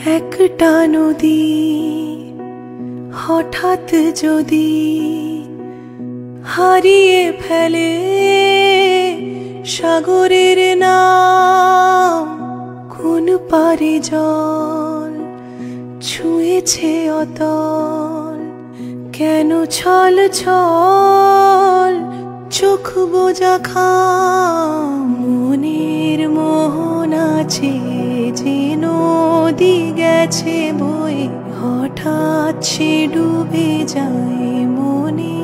একটা নদী হঠাৎ যদি হারিয়ে ফেলে সাগরের নাম, কোন পারে জল ছুঁয়েছে অতল, কেন ছল ছল চোখ বোঝা খাম, মনের মোহন আছে যে নদী গেছে বয়ে, হঠাৎ সে ডুবে যায় মনে।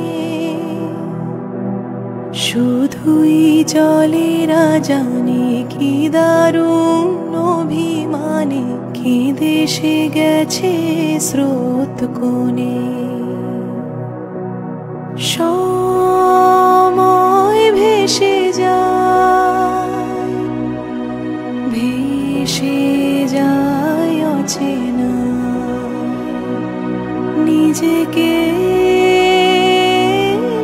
শুধুই জলেরা জানে কি দারুণ অভিমানে কেঁদে সে গেছে স্রোত কোণে। সময় ভেসে যায়, ভেসে যায় অচেনা, নিজেকে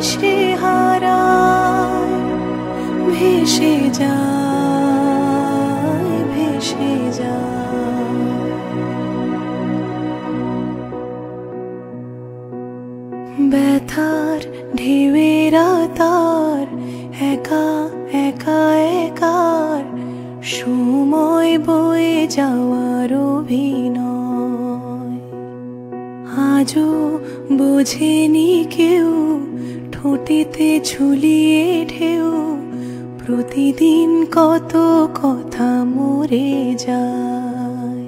সে হারায়, ভেসে যায়, ভেসে যায়। ব্যথার ঢেউয়েরা তার একা একা একার, সময় বয়ে যাওয়ার অভিনয় আজও বোঝেনি কেউ, ঠোঁটেতে ঝুলিয়ে ঢেউ, প্রতিদিন কত কথা মরে যায়।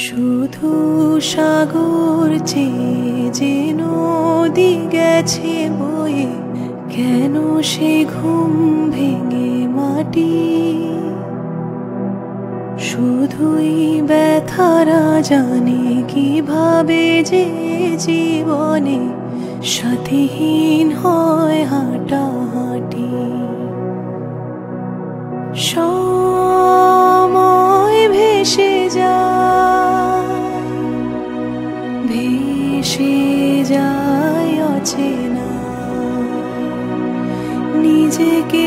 শুধু সাগর চেয়ে যে নদী গেছে বয়ে, কেন সে ঘুম ভেঙে মাটি। শুধুই ব্যথারা জানে কিভাবে যে জীবনে সাথীহীন হয় হাঁটাহাঁটি। সময় ভেসে যায়, ভেসে যায় অচেনা, নিজেকে